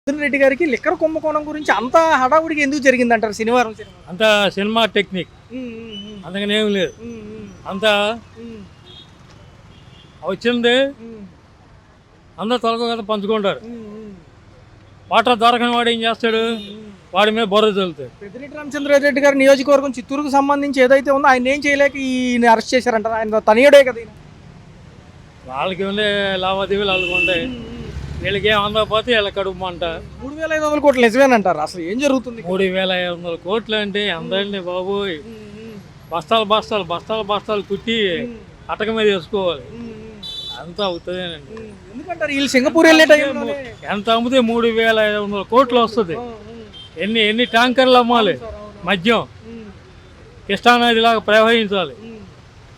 మిథున్ రెడ్డి గారికి లిక్కర్ కుంభకోణం గురించి అంత హడావుడికి ఎందుకు జరిగిందంటారు శనివారం సినిమా? అంత సినిమా టెక్నిక్ అందుకని ఏం లేదు. అంత వచ్చింది అందరు తొలగ కదా పంచుకుంటారు. వాటర్ దొరకని వాడు ఏం చేస్తాడు, వాడి మీద బొర్ర చల్లుతాడు. పెద్దిరెడ్డి రామచంద్రారెడ్డి గారి నియోజకవర్గం చిత్తూరుకు సంబంధించి ఏదైతే ఉందో ఆయన ఏం చేయలేక ఈయన అరెస్ట్ చేశారంటారు. ఆయన తనయుడే కదా ఈయన. వాళ్ళకి ఉండే లావాదేవీలు వాళ్ళకి ఉంటాయి, వీళ్ళకి ఏం అందకపోతే వీళ్ళ కడుపు మంట. 3,500 కోట్లు నిజమేనంటారు. అసలు ఏం జరుగుతుంది? 3,500 కోట్లు అంటే అందరినీ బాబోయ్ బస్తాలు బస్తాలు బస్తాలు బస్తాలు కుట్టి అటక మీద వేసుకోవాలి. అంతా అవుతుందేనండి. ఎందుకంటారు వీళ్ళు సింగపూర్ వెళ్ళే టైంలో ఎంత అమ్మితే 3,500 కోట్లు వస్తుంది. ఎన్ని ట్యాంకర్లు అమ్మాలి, మద్యం కృష్ణానది లాగా ప్రవహించాలి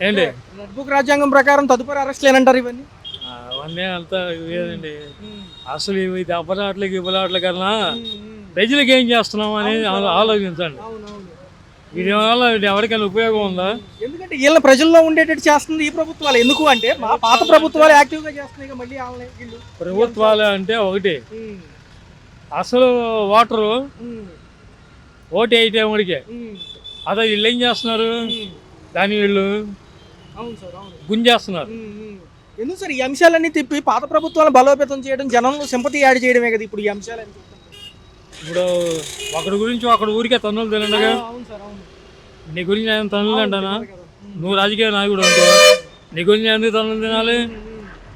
ఏంటి. రెడ్ బుక్ రాజ్యాంగం ప్రకారం తదుపరి అరెస్ట్ లేనంటారు ఇవన్నీ. అవన్నీ అంతా లేదండి. అసలు ఇవి దెబ్బలాట్లకి ఇవ్వలాట్ల కన్నా ప్రజలకు ఏం చేస్తున్నాం అనేది ఆలోచించండి. వీటి వల్ల ఎవరికైనా ఉపయోగం ఉందా? ఎందుకంటే వీళ్ళ ప్రజల్లో ఉండేటట్టు చేస్తుంది ఈ ప్రభుత్వాలు. ఎందుకు అంటే మా పాత ప్రభుత్వాలు యాక్టివ్గా చేస్తున్నాయి మళ్ళీ. ప్రభుత్వాలు అంటే ఒకటి, అసలు ఓటరు ఓటు వేయటేమడికే అదే వీళ్ళు ఏం చేస్తున్నారు, దాన్ని వీళ్ళు గుంజేస్తున్నారు. ఎందుకు సార్ ఈ అంశాలన్నీ తిప్పి పాత ప్రభుత్వాలను బలోపేతం చేయడం, జనంలో సింపతి యాడ్ చేయడమే కదా ఇప్పుడు ఈ అంశాలని? ఇప్పుడు ఒకడి గురించి ఒకడి ఊరికే తన్నులు తినండగా. నీ గురించి నేను తన్నులు అంటానా? నువ్వు రాజకీయ నాయకుడు అనుకో, నీ గురించి ఎందుకు తన్నులు తినాలి?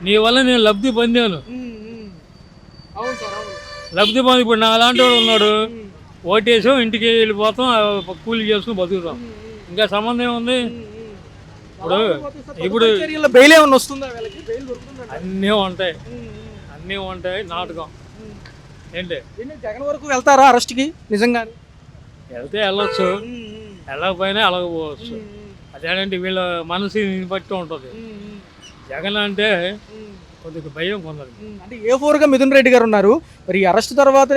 నీ వల్ల నేను లబ్ధి పొందాను. లబ్ధి పొంది ఇప్పుడు నా అలాంటి వాడు ఉన్నాడు, ఓటేసాం ఇంటికి వెళ్ళిపోతాం, కూలి చేసుకుని బతుకుతాం. ఇంకా సంబంధం ఏముంది? ఇప్పుడు బెయిల్ ఏమన్నా వస్తుందా? అన్నీ ఉంటాయి నాటకం ఏంటి. జగన్ వరకు వెళ్తారా అరెస్ట్కి? నిజంగా వెళ్తే వెళ్ళొచ్చు, వెళ్ళకపోయినా వెళ్ళకపోవచ్చు. అదేంటి వీళ్ళ మనసుని బట్టి ఉంటుంది. జగన్ అంటే కొద్దిగా భయం కొందరు. అంటే A4గా మిథున్ రెడ్డి గారు ఉన్నారు. మరి అరెస్ట్ తర్వాత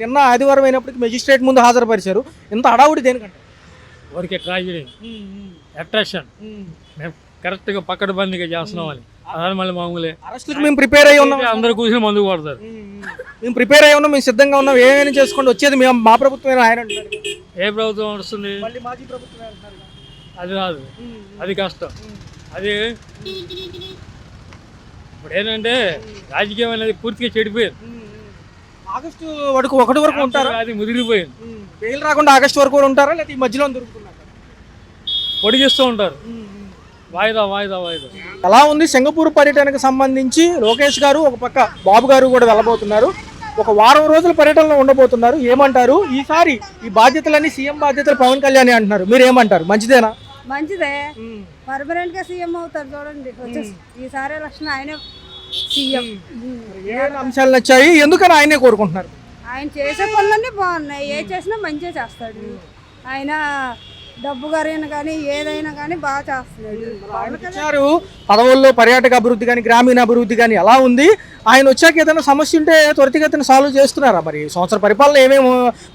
నిన్న ఆదివారం అయినప్పటికీ మెజిస్ట్రేట్ ముందు హాజరుపరిచారు. ఎంత హడావుడి దేనికంటే? ఊరికే ట్రాజడీ, అట్రాక్షన్. మేము కరెక్ట్గా పక్కడబందీగా చేస్తున్నామని అదే మళ్ళీ మామూలే. అరెస్ట్కి మేము ప్రిపేర్ అయ్యి ఉన్నాం, అందరు కూర్చొని మందుకు పడతారు. మేము ప్రిపేర్ అయ్యి ఉన్నాం, మేము సిద్ధంగా ఉన్నాం, ఏమైనా చేసుకోండి, వచ్చేది మేము మా ప్రభుత్వం. ఆయన ఏ ప్రభుత్వం వస్తుంది? మాజీ ప్రభుత్వం. అది రాదు, అది కష్టం. అది ఇప్పుడు ఏంటంటే రాజకీయం అనేది పూర్తిగా చెడిపోయింది. ఆగస్టు వరకు 1 వరకు ఉంటారు, అది ముదిరిపోయింది. బెయిల్ రాకుండా ఆగస్టు వరకు కూడా ఉంటారా, లేకపోతే ఈ మధ్యలో దొరుకుతున్నారు? పొడిగిస్తూ ఉంటారు, వాయిదా వాయిదా వాయిదా. ఎలా ఉంది సింగపూర్ పర్యటనకు సంబంధించి? లోకేష్ గారు ఒక పక్క, బాబు గారు కూడా వెళ్ళబోతున్నారు. ఒక వారం రోజుల పర్యటనలో ఉండబోతున్నారు. ఏమంటారు? ఈసారి ఈ బాధ్యతలన్నీ సీఎం బాధ్యతలు పవన్ కళ్యాణ్ అంటున్నారు, మీరు ఏమంటారు? మంచిదేనా? మంచిదే, పర్మనెంట్ గా సీఎం అవుతారు చూడండి. ఈసారి ఎలక్షన్ ఆయనే సీఎం. ఏ అంశాలు నచ్చాయి, ఎందుకని ఆయనే కోరుకుంటున్నారు? ఆయన చేసే పనులన్నీ బాగున్నాయి, ఏ చేసినా మంచిగా చేస్తాడు. ఆయన డబ్బు గారైనా కానీ ఏదైనా కానీ బాగా చేస్తున్నాడు. పదవుల్లో పర్యాటక అభివృద్ధి కానీ గ్రామీణ అభివృద్ధి కానీ ఎలా ఉంది? ఆయన వచ్చాక ఏదైనా సమస్య ఉంటే త్వరితగతిన సాల్వ్ చేస్తున్నారా? మరి సంవత్సర పరిపాలన ఏమేమి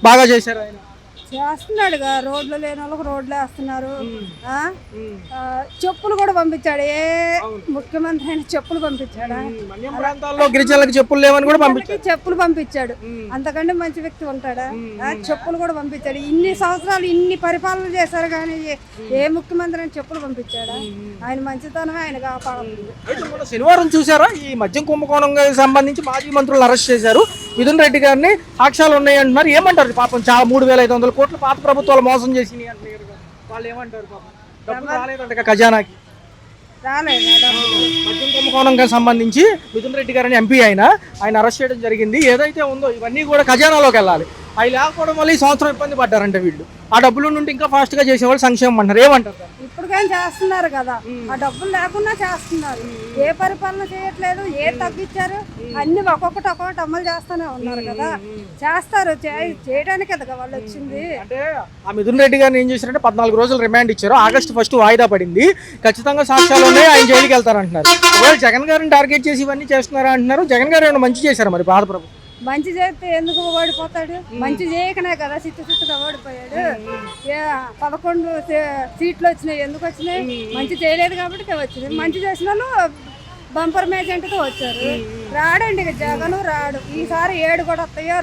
బాగా చేశారు? ఆయన చేస్తున్నాడుగా, రోడ్లు లేని వాళ్ళకి రోడ్లు వేస్తున్నారు. చెప్పులు కూడా పంపించాడు. ఏ ముఖ్యమంత్రి అయినా చెప్పులు పంపించాడు. ప్రాంతాల్లో గిరిజనులకు చెప్పులు లేవని కూడా పంపించాడు. చెప్పులు పంపించాడు. అంతకంటే మంచి వ్యక్తి ఉంటాడా? చెప్పులు కూడా పంపించాడు. ఇన్ని సంవత్సరాలు ఇన్ని పరిపాలన చేశారు కానీ ఏ ముఖ్యమంత్రి అయినా చెప్పులు పంపించాడా? ఆయన మంచితనమే ఆయన కాపాడుతుంది. శనివారం చూసారా ఈ మద్యం కుంభకోణం సంబంధించి మాజీ మంత్రులు అరెస్ట్ చేశారు. మిథున్ రెడ్డి గారిని సాక్ష్యాలు ఉన్నాయి అంటున్నారు. ఏమంటారు? పాపం 3,500 కోట్లు పాత ప్రభుత్వాలు మోసం చేసినాయి అంటున్నారు. వాళ్ళు ఏమంటారు? డబ్బులు రాలేదంట ఖజానాకి. మద్యం కుంభకోణంకి సంబంధించి మిథున్ రెడ్డి గారిని ఎంపీ ఆయన అరెస్ట్ చేయడం జరిగింది. ఏదైతే ఉందో ఇవన్నీ కూడా ఖజానాలోకి వెళ్ళాలి. అవి లేకపోవడం వల్ల ఈ సంవత్సరం ఇబ్బంది పడ్డారంటే వీళ్ళు. ఆ డబ్బులు నుండి ఇంకా ఫాస్ట్ గా చేసేవాళ్ళు సంక్షేమం అంటారు. ఏమంటారు? ఇప్పటికైనా చేస్తున్నారు కదా, ఆ డబ్బులు లేకుండా చేస్తున్నారు. ఏ పరిపాలన చేయట్లేదు, ఏ తగ్గించారు, అన్ని ఒక్కొక్కటి అమలు చేస్తూనే ఉన్నారు కదా. చేస్తారు, చేయడానికి కదా వాళ్ళు వచ్చింది. అంటే ఆ మిథున్ రెడ్డి గారిని ఏం చేశారంటే 14 రోజులు రిమాండ్ ఇచ్చారు. ఆగస్టు 1 వాయిదా పడింది. ఖచ్చితంగా సాక్ష్యాలు ఉన్నాయి, ఆయన జైలుకి వెళ్తారంటున్నారు. ఒకవేళ జగన్ గారిని టార్గెట్ చేసి ఇవన్నీ చేస్తున్నారా అంటున్నారు. జగన్ గారు ఏమైనా మంచి చేశారు మరి పాత ప్రభుత్వం? మంచి చేస్తే ఎందుకు ఓడిపోతాడు? మంచి చేయకనే కదా చిత్తుగా ఓడిపోయాడు. 11 సీట్లు వచ్చినాయి, ఎందుకు వచ్చినాయి? మంచి చేయలేదు కాబట్టి వచ్చినాయి. మంచి చేసిన వాళ్ళు బంపర్ మేజెంట్తో వచ్చారు. రాడండి ఇక జగను రాడు. ఈసారి 7 కూడా వస్తాయో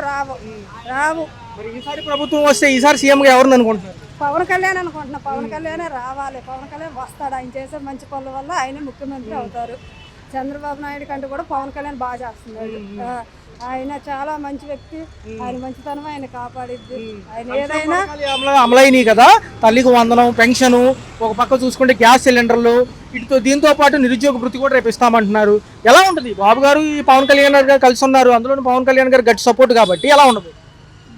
రావు. మరి ఈసారి ప్రభుత్వం వస్తే ఈసారి సీఎంగా ఎవరిని అనుకుంటున్నారు? పవన్ కళ్యాణ్ అనుకుంటున్నా. పవన్ కళ్యాణ్ రావాలి. పవన్ కళ్యాణ్ వస్తాడు. ఆయన చేసే మంచి పనుల వల్ల ఆయన ముఖ్యమంత్రి అవుతారు. చంద్రబాబు నాయుడు కంటే కూడా పవన్ కళ్యాణ్ బాగా చేస్తున్నాడు. ఆయన చాలా మంచి వ్యక్తి. ఆయన మంచితనం ఆయన కాపాడిద్ది. ఆయన ఏదైనా అమలైనవి కదా, తల్లికి వందనం, పెన్షన్, ఒక పక్క చూసుకుంటే గ్యాస్ సిలిండర్లు, దీంతో పాటు నిరుద్యోగ వృత్తి కూడా రేపు ఇస్తామంటున్నారు. ఎలా ఉంటుంది? బాబు గారు ఈ పవన్ కళ్యాణ్ గారు కలిసి ఉన్నారు, అందులో పవన్ కళ్యాణ్ గారు గట్టి సపోర్ట్ కాబట్టి ఎలా ఉండదు?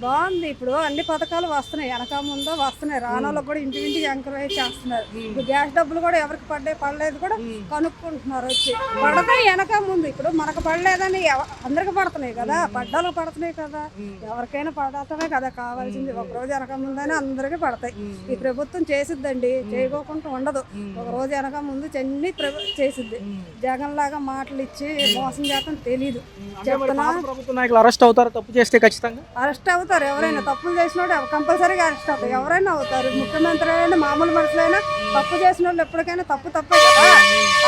బాగుంది. ఇప్పుడు అన్ని పథకాలు వస్తున్నాయి, వెనక ముందో వస్తున్నాయి. రానోళ్ళకి కూడా ఇంటింటికి ఎంకరేజ్ చేస్తున్నారు. ఇప్పుడు గ్యాస్ డబ్బులు కూడా ఎవరికి పడలేదు కూడా కనుక్కుంటున్నారు వచ్చి. పడతాయి వెనక ముందు. ఇప్పుడు మనకు పడలేదని అందరికి పడుతున్నాయి కదా, పడ్డాలకు పడుతున్నాయి కదా. ఎవరికైనా పడటమే కదా కావాల్సింది. ఒక రోజు వెనక ముందని అందరికీ పడతాయి. ఈ ప్రభుత్వం చేసిద్దండి, చేయకోకుండా ఉండదు. ఒక రోజు వెనక ముందు అన్ని చేసిద్ది. జగన్ లాగా మాటలు ఇచ్చి మోసం చేస్తాం తెలీదు. చెప్తున్నా ప్రభుత్వ నాయకులు అరెస్ట్ అవుతారు తప్పు చేస్తే? ఖచ్చితంగా అరెస్ట్ అవుతారు. ఎవరైనా తప్పులు చేసిన వాళ్ళు కంపల్సరీగా అరెస్ట్ అవుతారు. ఎవరైనా అవుతారు. ముఖ్యమంత్రి అయినా మామూలు మనుషులైనా తప్పు చేసిన వాళ్ళు ఎప్పటికైనా తప్పే కదా,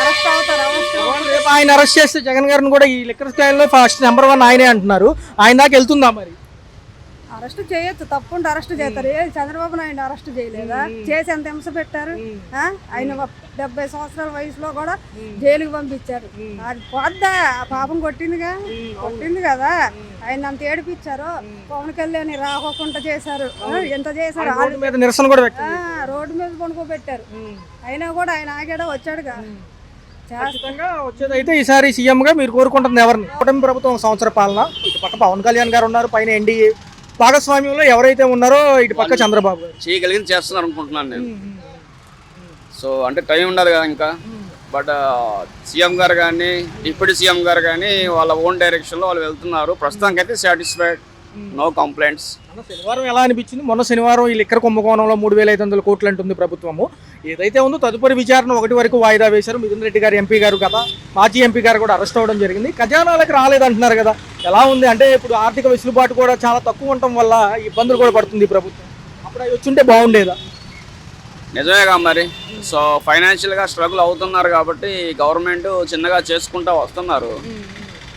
అరెస్ట్ అవుతారు. రేపు ఆయన అరెస్ట్ చేస్తే జగన్ గారిని కూడా ఈ లిక్కర్ స్కామ్లో ఫస్ట్ నెంబర్ 1 ఆయనే అంటున్నారు. ఆయన దాకా వెళ్తుందా? మరి అరెస్ట్ చేయొచ్చు, తప్పుంటే అరెస్ట్ చేస్తారు. చంద్రబాబు నాయుడు అరెస్ట్ చేయలేదా? చేసి ఎంత హింస పెట్టారు. ఆయన 70 సంవత్సరాల వయసులో కూడా జైలుకి పంపించారు. అది పోద్దా? పాపం కొట్టింది కదా. ఆయన అంత ఏడిపించారు. పవన్ కళ్యాణ్ రాకోకుండా చేశారు. ఎంత చేశారు. నిరసన కూడా రోడ్డు మీద పడుకోబెట్టారు. అయినా కూడా ఆయన ఆగాడా? వచ్చాడుగా. వచ్చేదైతే ఈసారి సీఎం గా మీరు కోరుకుంటుంది ఎవరిని? కూటమి ప్రభుత్వం సంవత్సర పాలన, ఇటు పక్క పవన్ కళ్యాణ్ గారు ఉన్నారు, పైన ఎన్డీఏ భాగస్వామ్యంలో ఎవరైతే ఉన్నారో ఇటు పక్క చంద్రబాబు గారు చేయగలిగింది చేస్తున్నారు అనుకుంటున్నాను నేను. సో అంటే టైం ఉండదు కదా ఇంకా. బట్ సీఎం గారు కానీ డిప్యూటీ సీఎం గారు కానీ వాళ్ళ ఓన్ డైరెక్షన్లో వాళ్ళు వెళ్తున్నారు. ప్రస్తుతానికి అయితే సాటిస్ఫైడ్, నో కంప్లైంట్స్. శనివారం ఎలా అనిపించింది? మొన్న శనివారం ఈ లిక్కర్ కుంభకోణంలో 3,500 కోట్లు అంటుంది ప్రభుత్వము. ఏదైతే ఉందో తదుపరి విచారణ 1 వరకు వాయిదా వేశారు. మిథున్ రెడ్డి గారు ఎంపీ గారు కదా, మాజీ ఎంపీ గారు కూడా అరెస్ట్ అవ్వడం జరిగింది. ఖజానాలకు రాలేదంటున్నారు కదా, ఎలా ఉంది? అంటే ఇప్పుడు ఆర్థిక వెసులుబాటు కూడా చాలా తక్కువ ఉండటం వల్ల ఇబ్బందులు కూడా పడుతుంది ప్రభుత్వం. అప్పుడు అవి వచ్చుంటే బాగుండేదా? నిజమేగా మరి. సో ఫైనాన్షియల్గా స్ట్రగుల్ అవుతున్నారు కాబట్టి గవర్నమెంట్ చిన్నగా చేసుకుంటూ వస్తున్నారు.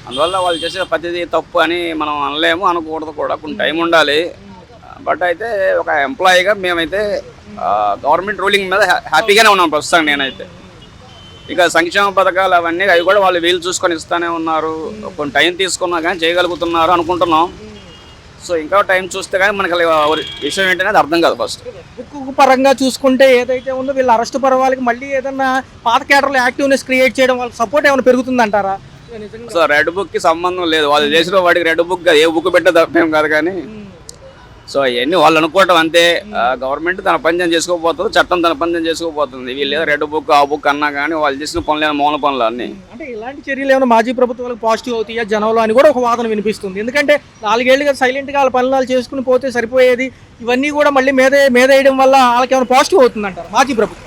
అందువల్ల వాళ్ళు చేసే ప్రతిదీ తప్పు అని మనం అనలేము, అనకూడదు కూడా. కొన్ని టైం ఉండాలి. బట్ అయితే ఒక ఎంప్లాయీగా మేమైతే గవర్నమెంట్ రూలింగ్ మీద హ్యాపీగానే ఉన్నాం ప్రస్తుతం. నేనైతే ఇక సంక్షేమ పథకాలు అవన్నీ అవి కూడా వాళ్ళు వీలు చూసుకొని ఇస్తూనే ఉన్నారు. కొన్ని టైం తీసుకున్నా కానీ చేయగలుగుతున్నారు అనుకుంటున్నాం. సో ఇంకా టైం చూస్తే కానీ మనకి విషయం ఏంటనేది అర్థం కాదు. ఫస్ట్ బుక్ పరంగా చూసుకుంటే ఏదైతే ఉందో వీళ్ళ అరెస్ట్ పర్వాలకి మళ్ళీ ఏదన్నా పాత క్యాడర్లో యాక్టివ్నెస్ క్రియేట్ చేయడం, వాళ్ళకి సపోర్ట్ ఏమైనా పెరుగుతుందంటారా? సో రెడ్ బుక్కి సంబంధం లేదు. వాళ్ళు చేసిన వాడికి రెడ్ బుక్ ఏ బుక్ పెట్టే తప్పేం కాదు. కానీ సో అవన్నీ వాళ్ళు అనుకోవటం అంతే. గవర్నమెంట్ తన పని చేసుకోకపోతుంది, చట్టం తన పని చేసుకోకపోతుంది. వీళ్ళు ఏదో రెడ్ బుక్ ఆ బుక్ అన్నా కానీ వాళ్ళు చేసిన పనులు మౌన పనులు అన్నీ. అంటే ఇలాంటి చర్యలు ఏమైనా మాజీ ప్రభుత్వాలకు పాజిటివ్ అవుతాయా జనంలో అని కూడా ఒక వాదన వినిపిస్తుంది. ఎందుకంటే 4 ఏళ్ళుగా సైలెంట్గా వాళ్ళ పనులు చేసుకుని పోతే సరిపోయేది. ఇవన్నీ కూడా మళ్ళీ మీద వేయడం వల్ల వాళ్ళకి ఏమైనా పాజిటివ్ అవుతుందంటారు మాజీ ప్రభుత్వం?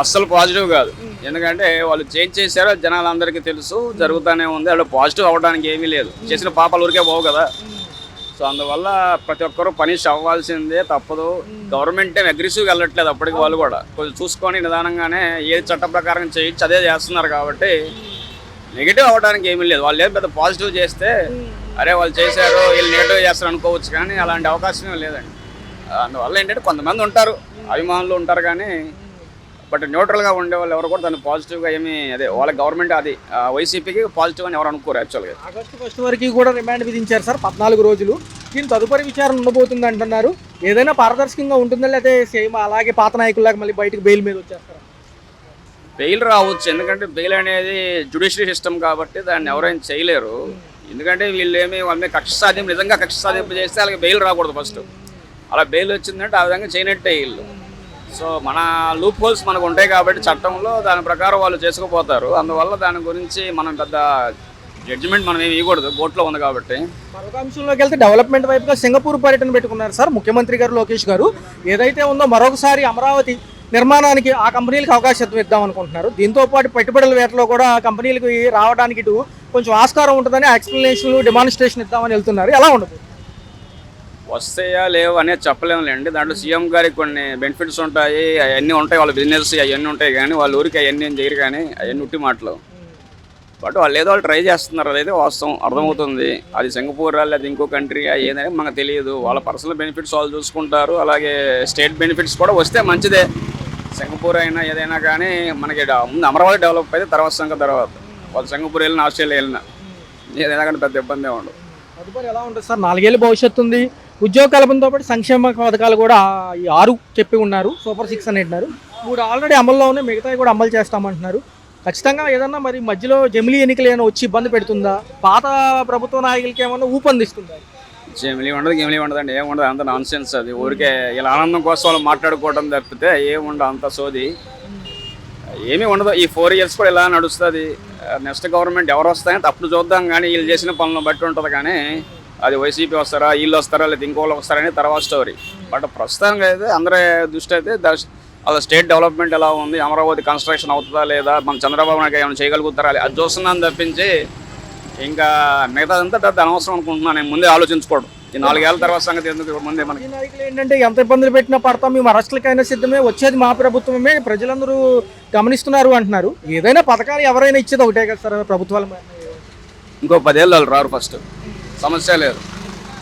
అస్సలు పాజిటివ్ కాదు. ఎందుకంటే వాళ్ళు చేంజ్ చేశారో జనాలందరికీ తెలుసు, జరుగుతూనే ఉంది. వాళ్ళు పాజిటివ్ అవ్వడానికి ఏమీ లేదు. చేసిన పాపాలు ఊరికే పోవు కదా. సో అందువల్ల ప్రతి ఒక్కరూ పనిష్ అవ్వాల్సిందే, తప్పదు. గవర్నమెంట్ ఏం అగ్రెసివ్గా వెళ్ళట్లేదు. అప్పటికి వాళ్ళు కూడా కొంచెం చూసుకొని నిదానంగానే ఏ చట్ట ప్రకారం చేయొచ్చు అదే చేస్తున్నారు. కాబట్టి నెగిటివ్ అవ్వడానికి ఏమీ లేదు. వాళ్ళు ఏం పెద్ద పాజిటివ్ చేస్తే అరే వాళ్ళు చేశారు వీళ్ళు నెగిటివ్ చేస్తారు అనుకోవచ్చు, కానీ అలాంటి అవకాశమే లేదండి. అందువల్ల ఏంటంటే కొంతమంది ఉంటారు, అభిమానులు ఉంటారు, కానీ బట్ న్యూట్రల్గా ఉండే వాళ్ళు ఎవరు కూడా దాన్ని పాజిటివ్గా ఏమీ అదే వాళ్ళ గవర్నమెంట్ అది వైసీపీకి పాజిటివ్ అని ఎవరు అనుకోరు. యాక్చువల్గా ఆగస్టు 1 వరకు కూడా రిమాండ్ విధించారు సార్, 14 రోజులు. దీని తదుపరి విచారణ ఉండబోతుంది అంటున్నారు. ఏదైనా పారదర్శకంగా ఉంటుందా, లేదా సేమ్ అలాగే పాత నాయకుల్లాగా మళ్ళీ బయటకు బెయిల్ మీద వచ్చేస్తారా? బెయిల్ రావచ్చు. ఎందుకంటే బెయిల్ అనేది జ్యుడిషియరీ సిస్టమ్ కాబట్టి దాన్ని ఎవరైనా చేయలేరు. ఎందుకంటే వీళ్ళు వాళ్ళ మీద నిజంగా కక్ష సాధింపు చేస్తే వాళ్ళకి బెయిల్ రాకూడదు. ఫస్ట్ అలా బెయిల్ వచ్చిందంటే ఆ విధంగా చేయనట్టే వీళ్ళు. సో మన లూప్ హోల్స్ మనకు ఉంటాయి కాబట్టి చట్టంలో దాని ప్రకారం వాళ్ళు చేసుకుపోతారు. అందువల్ల దాని గురించి మనం పెద్ద జడ్జిమెంట్ మనం ఏమి ఇవ్వకూడదు, కోర్టులో ఉంది కాబట్టి. మరొక అంశంలోకి వెళ్తే డెవలప్మెంట్ వైపుగా సింగపూర్ పర్యటన పెట్టుకున్నారు సార్ ముఖ్యమంత్రి గారు లోకేష్ గారు. ఏదైతే ఉందో మరొకసారి అమరావతి నిర్మాణానికి ఆ కంపెనీలకు అవకాశం ఇద్దాం అనుకుంటున్నారు. దీంతో పాటు పెట్టుబడుల వేటలో కూడా కంపెనీలకు రావడానికి ఇటు కొంచెం ఆస్కారం ఉంటుందని ఎక్స్ప్లెనేషన్లు డెమాన్స్ట్రేషన్ ఇద్దామని వెళ్తున్నారు. ఎలా ఉండదు? వస్తాయా లేవు అనేది చెప్పలేములేండి. దాంట్లో సీఎం గారికి కొన్ని బెనిఫిట్స్ ఉంటాయి, అవన్నీ ఉంటాయి. వాళ్ళ బిజినెస్ అవన్నీ ఉంటాయి, కానీ వాళ్ళ ఊరికి అవన్నీ ఏం చేయరు. కానీ అవన్నీ ఉట్టి మాటలు. బట్ వాళ్ళు ఏదో వాళ్ళు ట్రై చేస్తున్నారు, అదైతే వాస్తవం అర్థమవుతుంది. అది సింగపూర్ లేదా ఇంకో కంట్రీ ఏదైనా మనకు తెలియదు. వాళ్ళ పర్సనల్ బెనిఫిట్స్ వాళ్ళు చూసుకుంటారు, అలాగే స్టేట్ బెనిఫిట్స్ కూడా వస్తే మంచిదే. సింగపూర్ అయినా ఏదైనా కానీ మనకి ముందు అమరావతి డెవలప్ అయితే తర్వాత వాళ్ళు సింగపూర్ వెళ్ళినా ఆస్ట్రేలియా వెళ్ళినా ఏదైనా కానీ పెద్ద ఇబ్బంది ఉండదు. తదుపరి ఎలా ఉంటుంది సార్? 4 ఏళ్ళ భవిష్యత్తు ఉంది, ఉద్యోగ కల్పనతో పాటు సంక్షేమ పథకాలు కూడా ఈ 6 చెప్పి ఉన్నారు, సూపర్ 6 అని అంటున్నారు. 3 ఆల్రెడీ అమల్లో ఉన్నాయి, మిగతావి కూడా అమలు చేస్తామంటున్నారు. ఖచ్చితంగా ఏదన్నా మరి మధ్యలో జమిలీ ఎన్నికలు ఏమైనా వచ్చి ఇబ్బంది పెడుతుందా? పాత ప్రభుత్వ నాయకులకి ఏమన్నా ఊపందిస్తుందా? గేమ్లీ ఉండదు అండి, ఏముండదు, అంత నాన్ సెన్స్. అది ఊరికే ఇలా ఆనందం కోసం వాళ్ళు మాట్లాడుకోవడం తప్పితే ఏముండదు, అంత సోది ఏమీ ఉండదు. ఈ 4 ఇయర్స్ కూడా ఇలా నడుస్తుంది. నెక్స్ట్ గవర్నమెంట్ ఎవరు వస్తాయంటే అప్పుడు చూద్దాం, కానీ వీళ్ళు చేసిన పనులను బట్టి ఉంటుంది. కానీ అది వైసీపీ వస్తారా, వీళ్ళు వస్తారా, లేదా ఇంకోళ్ళు వస్తారని తర్వాత స్టోరీ. బట్ ప్రస్తుతానికి అయితే అందరి దృష్టి అయితే అలా స్టేట్ డెవలప్మెంట్ ఎలా ఉంది, అమరావతి కన్స్ట్రక్షన్ అవుతుందా లేదా, మన చంద్రబాబు నాయుడు ఏమైనా చేయగలుగుతారా, అది చూస్తున్నాను తప్పించి ఇంకా మిగతాదంతా పెద్ద అనవసరం అనుకుంటున్నాను. నేను ముందే ఆలోచించుకోవడం. ఈ 4 ఏళ్ళ తర్వాత సంగతి ఎందుకు ముందే మనకి. ఈ నాయకులు ఏంటంటే ఎంత ఇబ్బందులు పెట్టినా పడతాం, మేము అరెస్టులకైనా సిద్ధమే, వచ్చేది మా ప్రభుత్వమే, ప్రజలందరూ గమనిస్తున్నారు అంటున్నారు. ఏదైనా పథకాలు ఎవరైనా ఇచ్చేది ఒకటే కదా సార్ ప్రభుత్వాలు. ఇంకో 10 ఏళ్ళు వాళ్ళు రారు, ఫస్ట్ సమస్య లేదు.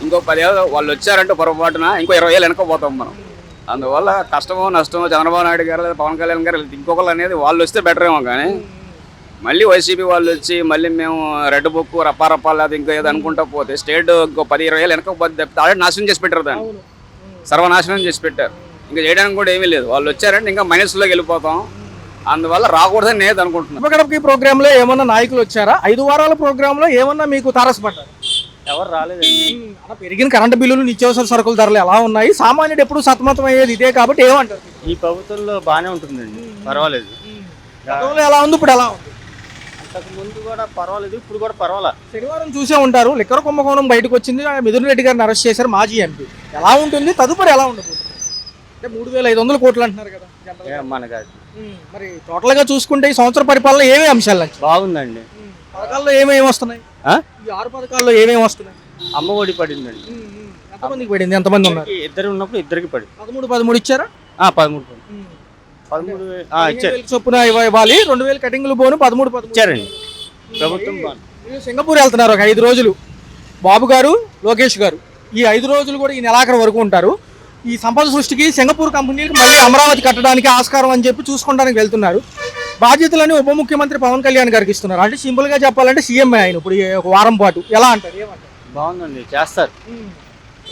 ఇంకో 10 ఏళ్ళు వాళ్ళు వచ్చారంటే పొరపాటున ఇంకో 20 ఏళ్ళు వెనకపోతాం మనం. అందువల్ల కష్టమో నష్టమో చంద్రబాబు నాయుడు గారు లేదా పవన్ కళ్యాణ్ గారు ఇంకొకళ్ళు అనేది వాళ్ళు వస్తే బెటర్ ఏమో. కానీ మళ్ళీ వైసీపీ వాళ్ళు వచ్చి మళ్ళీ మేము రెడ్ బుక్ రప్పారప్పా లేదా ఇంకా ఏదో అనుకుంటా పోతే స్టేట్ ఇంకో 10-20 ఏళ్ళు వెనకపోతే తప్పితే ఆల్రెడీ నాశనం చేసి పెట్టారు, దాన్ని సర్వనాశనం చేసి పెట్టారు. ఇంకా చేయడానికి కూడా ఏమీ లేదు. వాళ్ళు వచ్చారంటే ఇంకా మైనస్లోకి వెళ్ళిపోతాం. అందువల్ల రాకూడదని నేను అనుకుంటున్నాను. గడపకి ప్రోగ్రామ్ లో ఏమన్నా నాయకులు వచ్చారా? 5 వారాల ప్రోగ్రామ్ లో ఏమన్నా మీకు తారసపడ్డారు? ఎవరు రాలేదండి. అలా పెరిగిన కరెంటు బిల్లులు, నిత్యావసర సరుకుల ధరలు ఎలా ఉన్నాయి? సామాన్యుడు ఎప్పుడు సతమతం అయ్యేది ఇదే కాబట్టి ఏమంటారు? ఈ ప్రభుత్వంలో బాగానే ఉంటుందండి, పర్వాలేదు. గతంలో ఎలా ఉంది, ఇప్పుడు ఎలా ఉంది? అంతకు ముందు కూడా పర్వాలేదు, ఇప్పుడు కూడా పర్వాలేదు. శనివారం చూసే ఉంటారు, లిక్కర్ కుంభకోణం బయటకు వచ్చింది, మిథున్ రెడ్డి గారిని అరెస్ట్ చేశారు, మాజీ ఎంపీ. ఎలా ఉంటుంది, తదుపరి ఎలా ఉండదు? అంటే 3,500 కోట్లు అంటున్నారు కదా మనకి. మరి టోటల్ గా చూసుకుంటే ఈ సంవత్సర పరిపాలన ఏమేమి అంశాలు బాగుందండి. పథకాల్లో ఏమేమి వస్తున్నాయి? ఈ 6 పథకాల్లో ఏమేమి వస్తున్నాయి? అమ్మ ఒడి పడిందండి. ఎంతమందికి పడింది? ఎంతమంది ఉన్నారు? ఇద్దరు ఉన్నప్పుడు ఇద్దరికి పడింది. 13 ఇచ్చారా? 13 ఇచ్చారు. చొప్పున ఇవ్వాలి. 2,000 కటింగ్లు పోను 13 ఇచ్చారండి ప్రభుత్వం. మీరు సింగపూర్ వెళ్తున్నారు ఒక 5 రోజులు, బాబు గారు, లోకేష్ గారు. ఈ 5 రోజులు కూడా ఈ నెలాఖరు వరకు ఉంటారు. ఈ సంపద సృష్టికి సింగపూర్ కంపెనీలకు మళ్ళీ అమరావతి కట్టడానికి ఆస్కారం అని చెప్పి చూసుకోవడానికి వెళ్తున్నారు. బాధ్యతలని ఉప ముఖ్యమంత్రి పవన్ కళ్యాణ్ గారికి ఇస్తున్నారు. అంటే సింపుల్ గా చెప్పాలంటే సీఎం ఆయన ఇప్పుడు ఒక వారం పాటు. ఎలా అంటారు? ఏమంటారు? బాగుందండి, చేస్తారు.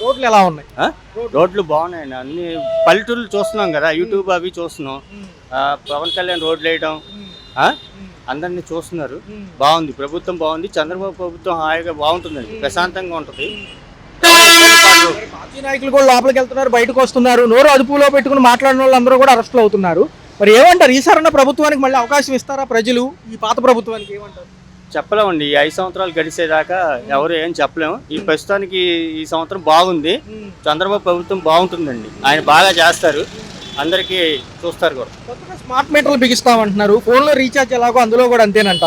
రోడ్లు ఎలా ఉన్నాయి? రోడ్లు బాగున్నాయండి. అన్ని పల్లెటూర్లు చూస్తున్నాం కదా, యూట్యూబ్ అవి చూస్తున్నాం. పవన్ కళ్యాణ్ రోడ్లు వేయడం అందరినీ చూస్తున్నారు. బాగుంది, ప్రభుత్వం బాగుంది. చంద్రబాబు ప్రభుత్వం హాయిగా బాగుంటుందండి, ప్రశాంతంగా ఉంటుంది. పార్టీ నాయకులు కూడా లోపలికి వెళ్తున్నారు, బయటకు వస్తున్నారు. నోరు అదుపులో పెట్టుకుని మాట్లాడిన వాళ్ళు అందరూ కూడా అరెస్టులు అవుతున్నారు. మరి ఏమంటారు? ఈసారన్న ప్రభుత్వానికి మళ్ళీ అవకాశం ఇస్తారా ప్రజలు? ఈ పాత ప్రభుత్వానికి ఏమంటారు? చెప్పలేమండి. ఈ 5 సంవత్సరాలు గడిచేదాకా ఎవరు ఏం చెప్పలేము. ఈ ప్రస్తుతానికి ఈ సంవత్సరం బాగుంది. చంద్రబాబు ప్రభుత్వం బాగుంటుందండి, ఆయన బాగా చేస్తారు, అందరికీ చూస్తారు కూడా. కొత్తగా స్మార్ట్ మీటర్లు బిగిస్తామంటున్నారు. ఫోన్లో రీఛార్జ్ ఎలాగో అందులో కూడా అంతేనంట.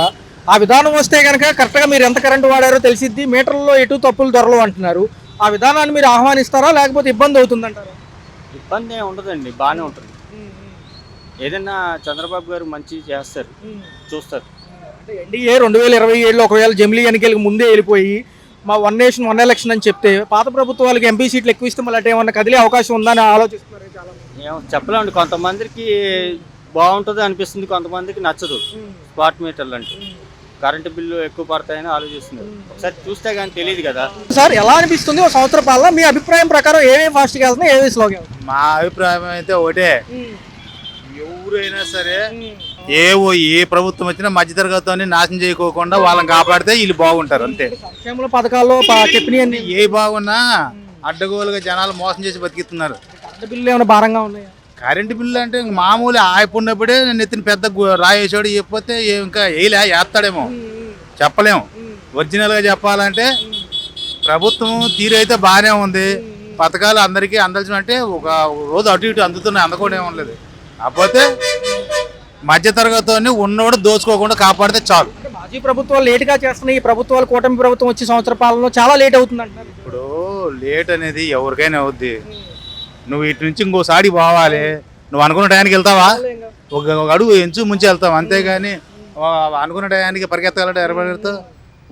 ఆ విధానం వస్తే కనుక కరెక్ట్గా మీరు ఎంత కరెంటు వాడారో తెలిసిద్ది, మీటర్లో ఎటు తప్పులు ధరలు అంటున్నారు. ఆ విధానాన్ని మీరు ఆహ్వానిస్తారా, లేకపోతే ఇబ్బంది అవుతుందంటారా? ఇబ్బంది ఏమి ఉండదండి, బాగానే ఉంటుంది. ఏదైనా చంద్రబాబు గారు మంచి చేస్తారు, చూస్తారు. అంటే ఎన్డీఏ 2027లో ఒకవేళ జమిలీ ఎన్నికలకు ముందే వెళ్ళిపోయి మా 1 నేషన్ 1 ఎలక్షన్ అని చెప్తే పాత ప్రభుత్వాలకు ఎంపీ సీట్లు ఎక్కువ ఇస్తే మళ్ళీ ఏమన్నా కదిలే అవకాశం ఉందని ఆలోచిస్తున్నారు చాలా మంది. ఏమో చెప్పలేమండి. కొంతమందికి బాగుంటుంది అనిపిస్తుంది, కొంతమందికి నచ్చదు. స్మార్ట్ మీటర్లు అంటే కరెంటు బిల్లు ఎక్కువ పడతాయని ఆలోచిస్తున్నారు. ఒకసారి చూస్తే కానీ తెలియదు కదా సార్. ఎలా అనిపిస్తుంది ఒక సంవత్సర పాలన? మీ అభిప్రాయం ప్రకారం ఏమేమి ఫాస్ట్గా వెళ్తున్నాయి, ఏమేమి స్లోగా వెళ్తున్నాయి? మా అభిప్రాయం అయితే ఒకటే, ఎవరైనా సరే ఏ ప్రభుత్వం వచ్చినా మధ్యతరగతిని నాశనం చేయకోకుండా వాళ్ళని కాపాడితే వీళ్ళు బాగుంటారు అంతే. సంక్షేమ పథకాల్లో చెప్పినవన్నీ ఏ బాగున్నా అడ్డగోలుగా జనాలు మోసం చేసి బతికిస్తున్నారు. కరెంటు బిల్లు ఏమైనా భారంగా ఉన్నాయా? కరెంటు బిల్లు అంటే మామూలు ఆయపున్నప్పుడే నెత్తిన పెద్ద రాయేసాడు, చెప్పితే ఇంకా వేస్తాడేమో చెప్పలేము. ఒరిజినల్గా చెప్పాలంటే ప్రభుత్వం తీరు అయితే బాగానే ఉంది. పథకాలు అందరికీ అందాల్సిన అంటే ఒక రోజు అటు ఇటు అందుతున్నాయి, అందకుండా ఏమనలేదు. కాకపోతే మధ్యతరగతిని ఉన్నోడు దోచుకోకుండా కాపాడితే చాలు. మాజీ ప్రభుత్వాలు లేటుగా చేస్తున్నాయి, ఈ ప్రభుత్వాలు కూటమి ప్రభుత్వం వచ్చి సంవత్సర పాలనలో చాలా లేట్ అవుతుంది అంటున్నారు. ఇప్పుడు లేట్ అనేది ఎవరికైనా అవుద్ది. నువ్వు ఇటు నుంచి ఇంకోసారి పోవాలి, నువ్వు అనుకున్న టైంకి వెళ్తావా? ఒక అడుగు ఎంచు ముంచి వెళ్తావు, అంతేగాని అనుకున్న టయానికి పరిగెత్తాలంటే పరిగెడతాడు,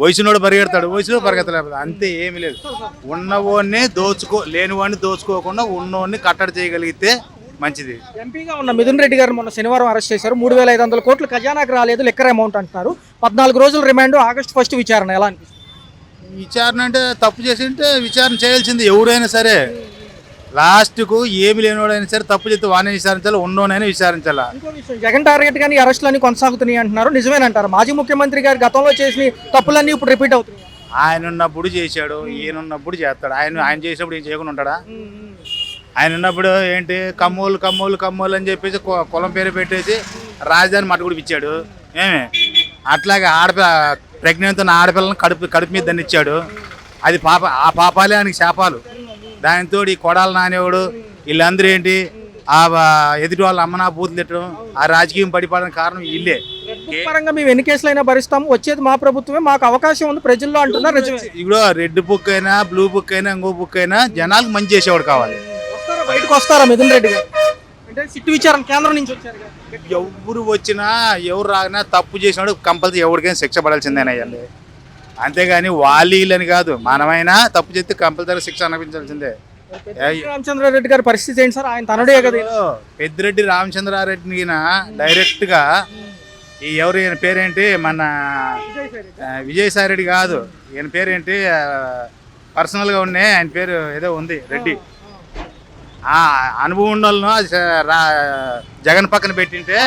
వయసునోడు పరిగెడతాడు, వయసులో పరిగెత్తలేదు, అంతే ఏమీ లేదు. ఉన్నవాడిని లేనివాడిని దోచుకోకుండా ఉన్నవాడిని కట్టడి చేయగలిగితే మంచిది. ఎంపీగా ఉన్న మిథున్ రెడ్డి గారు మొన్న శనివారం అరెస్ట్ చేశారు. 3,500 కోట్లు ఖజానాకు రాలేదు, లెక్కర్ అమౌంట్ అంటున్నారు. 14 రోజుల రిమాండ్, August 1 విచారణ. ఎలా అనిపిస్తుంది? విచారణ అంటే తప్పు చేసి ఉంటే విచారణ చేయాల్సింది ఎవరైనా సరే. లాస్ట్కు ఏమి లేనివాడైనా సరే తప్పు చేస్తే వాడిని విచారించాలి, ఉన్నోనైనా విచారించాలి. ఇంకో విషయం, జగన్ టార్గెట్ కానీ అరెస్టులన్నీ కొనసాగుతున్నాయి అంటున్నారు. నిజమేనంటారు? మాజీ ముఖ్యమంత్రి గారు గతంలో చేసిన తప్పులన్నీ ఇప్పుడు రిపీట్ అవుతున్నాయి. ఆయన ఉన్నప్పుడు చేశాడు, ఈయన ఉన్నప్పుడు చేస్తాడు. ఆయన చేసినప్పుడు ఏం చేయకుండా ఉంటాడా? ఆయన ఉన్నప్పుడు ఏంటి కమ్మోలు అని చెప్పేసి కులం పేరు పెట్టేసి రాజధాని మట్టుకుడిపించాడు. ఏమే అట్లాగే ప్రెగ్నెంట్ ఉన్న ఆడపిల్లని కడుపు మీద దండిచ్చాడు. అది ఆ పాపాలే ఆయనకి శాపాలు. దానితో ఈ కొడాల నానేవాడు వీళ్ళందరూ ఏంటి ఎదుటి వాళ్ళ అమ్మనా బూతులు తిట్టడం, ఆ రాజకీయం పడిపోవడానికి కారణం వీళ్ళే. పరంగా మేము ఎన్ని కేసులైనా భరిస్తాము, వచ్చేది మా ప్రభుత్వమే, మాకు అవకాశం ఉంది ప్రజల్లో అంటున్నారు. ఇప్పుడు రెడ్ బుక్ అయినా బ్లూ బుక్ అయినా ఇంకో బుక్ అయినా జనాలకు మంచి చేసేవాడు కావాలి. బయటకు వస్తారా మిథున్ రెడ్డి గారు? అంటే సిట్టు విచారణ కేంద్రం నుంచి వచ్చారు. ఎవరు వచ్చినా ఎవరు రాగినా తప్పు చేసినాడు కంపల్సరీ ఎవరికైనా శిక్ష పడాల్సిందేనయ్యండి. అంతేగాని వాళ్ళని కాదు, మనమైనా తప్పు చేస్తే కంపల్సరీ శిక్ష అనిపించాల్సిందే. రామచంద్రారెడ్డి గారి పరిస్థితి ఏంటి సార్? ఆయన తనడే కదా. పెద్దిరెడ్డి రామచంద్రారెడ్డిని డైరెక్ట్ గా ఈయన పేరేంటి, మన విజయసాయి రెడ్డి కాదు, ఈయన పేరేంటి పర్సనల్ గా ఉన్నాయి, ఆయన పేరు ఏదో ఉంది రెడ్డి. ఆ అనుభవం ఉన్న వాళ్ళను జగన్ పక్కన పెట్టింటే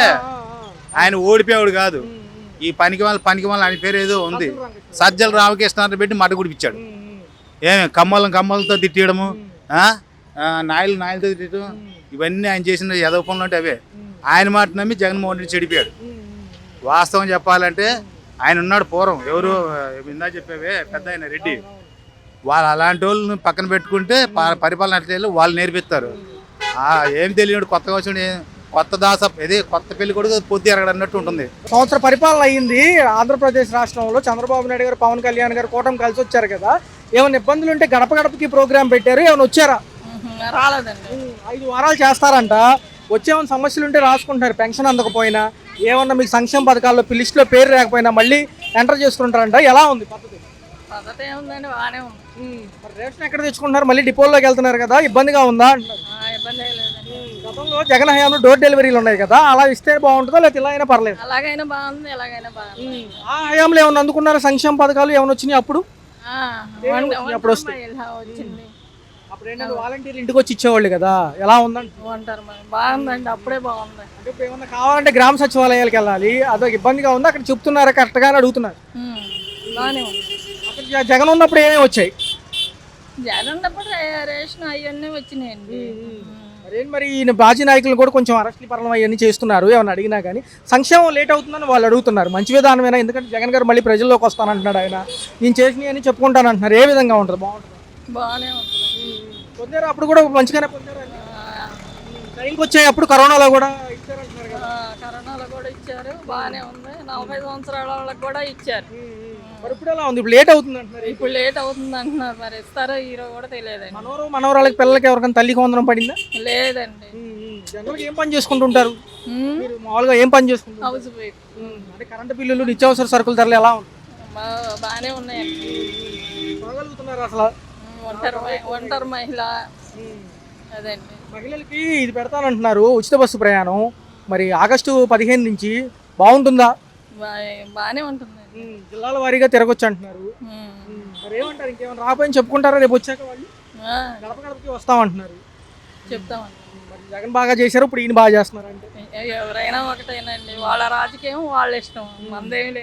ఆయన ఓడిపోయాడు కాదు. ఈ పనికి వాళ్ళ ఆయన పేరు ఏదో ఉంది, సజ్జల రామకృష్ణ పెట్టి మడ్డ గుడిపించాడు. ఏమి కమ్మలతో తిట్టడము, నాయలతో తిట్టడం, ఇవన్నీ ఆయన చేసిన యదవ పనులు అంటే అవే. ఆయన మాట నమ్మి జగన్మోహన్ రెడ్డి చెడిపోయాడు. వాస్తవం చెప్పాలంటే ఆయన ఉన్నాడు పూర్వం, ఎవరు ఇందా చెప్పేవే పెద్ద ఆయన రెడ్డి, వాళ్ళు అలాంటి వాళ్ళని పక్కన పెట్టుకుంటే పరిపాలన అట్లా వాళ్ళు నేర్పిస్తారు. ఏం తెలియడు కొత్తగా వచ్చి కొత్త పెళ్లి కొడుకు పొద్దు ఎరగడన్నట్టు ఉంటుంది. సంవత్సర పరిపాలన అయ్యింది ఆంధ్రప్రదేశ్ రాష్ట్రంలో. చంద్రబాబు నాయుడు గారు, పవన్ కళ్యాణ్ గారు కూటమి కలిసి వచ్చారు కదా. ఏమైనా ఇబ్బందులు ఉంటే గడప గడపకి ప్రోగ్రామ్ పెట్టారు, ఏమైనా వచ్చారా? రాలేదండి. 5 వారాలు చేస్తారంట. వచ్చేమైనా సమస్యలు ఉంటే రాసుకుంటారు, పెన్షన్ అందకపోయినా, ఏమన్నా మీకు సంక్షేమ పథకాల్లో లిస్టులో పేరు రాకపోయినా మళ్ళీ ఎంటర్ చేసుకుంటారంట. ఎలా ఉంది పద్ధతి? పద్ధతి ఏముందండి, బాగానే ఉంది. మరి రేషన్ ఎక్కడ తెచ్చుకుంటున్నారు? మళ్ళీ డిపోల్లోకి వెళ్తున్నారు కదా, ఇబ్బందిగా ఉందా అంటున్నారు. ఇబ్బంది లేదండి. గతంలో జగన్ హయాంలో డోర్ డెలివరీలు ఉన్నాయి కదా, అలా ఇస్తే బాగుంటుందా లేకపోతే ఇలా అయినా పర్లేదు? అలాగైనా బాగుంది, ఎలాగైనా బాగుంది. ఆ హయాంలో ఏమైనా అందుకున్నారా? సంక్షేమ పథకాలు ఏమైనా వచ్చినాయి అప్పుడు? అప్పుడు వచ్చింది. అప్పుడు ఏంటంటే వాలంటీర్లు ఇంటికి వచ్చి ఇచ్చేవాళ్ళు కదా, ఎలా ఉందండి? బాగుందండి, అప్పుడే బాగుంది. అంటే ఇప్పుడు ఏమన్నా కావాలంటే గ్రామ సచివాలయాలకు వెళ్ళాలి, అదొక ఇబ్బందిగా ఉంది. అక్కడ చెప్తున్నారా కరెక్ట్గా అని అడుగుతున్నారు. బాగానే ఉంది. అక్కడ జగన్ ఉన్నప్పుడు ఏమేమి వచ్చాయి? జగన్ ఉన్నప్పుడు రేషన్ అవన్నీ వచ్చినాయండి. మరి ఈయన బాజీ నాయకులు కూడా కొంచెం అరెస్ట్ల పరం అవన్నీ చేస్తున్నారు. ఏమన్నా అడిగినా కానీ సంక్షేమం లేట్ అవుతుందని వాళ్ళు అడుగుతున్నారు. మంచి విధానమేనా? ఎందుకంటే జగన్ గారు మళ్ళీ ప్రజల్లోకి వస్తానంటున్నాడు. ఆయన నేను చేసినవి అని చెప్పుకుంటానంటున్నారు. ఏ విధంగా ఉంటుంది? బాగుంటుంది, బాగానే ఉంటుంది. పొందారు అప్పుడు కూడా మంచిగానే పొందారు. టైంకి వచ్చాయి అప్పుడు కరోనాలో కూడా ఇచ్చారంటున్నారు కదా. కరోనాలో కూడా ఇచ్చారు, బాగానే ఉంది. 40 సంవత్సరాల వాళ్ళకి కూడా ఇచ్చారు. మరి ఇప్పుడు ఎలా ఉంది? ఇప్పుడు లేట్ అవుతుంది అంటున్నారు. ఇప్పుడు లేట్ అవుతుంది అంటున్నారు, మరి ఇస్తారో హీరో కూడా తెలియదండి. మనవరాళ్ళకి పిల్లలకి ఎవరికైనా తల్లికి వందనం పడిందా? లేదండి. జనరల్గా ఏం పని చేసుకుంటుంటారు మీరు? మామూలుగా ఏం పని చేసుకుంటారు? House wife. అంటే కరెంటు బిల్లులు, నిత్యావసర సరుకుల ధరలు ఎలా ఉన్నాయి? బాగానే ఉన్నాయండి. బాగలుగుతున్నారు అసలు? ఒంటరి మహిళ అదండి. మహిళలకి ఇది పెడతానంటున్నారు, ఉచిత బస్సు ప్రయాణం. మరి ఆగస్టు 15 నుంచి బాగుంటుందా? బాగానే ఉంటుంది. జిల్లాల వారీగా తిరగొచ్చు అంటున్నారు. మరి ఏమంటారు? ఇంకేమైనా రాకపోయినా చెప్పుకుంటారా రేపు వచ్చాక? వాళ్ళు గడప గడపకి వస్తామంటున్నారు. చెప్తామండి. మరి జగన్ బాగా చేశారు, ఇప్పుడు ఈయన బాగా చేస్తున్నారు అంటే ఎవరైనా ఒకటేనండి, వాళ్ళ రాజకీయం వాళ్ళ ఇష్టం, మందేమి లేదు.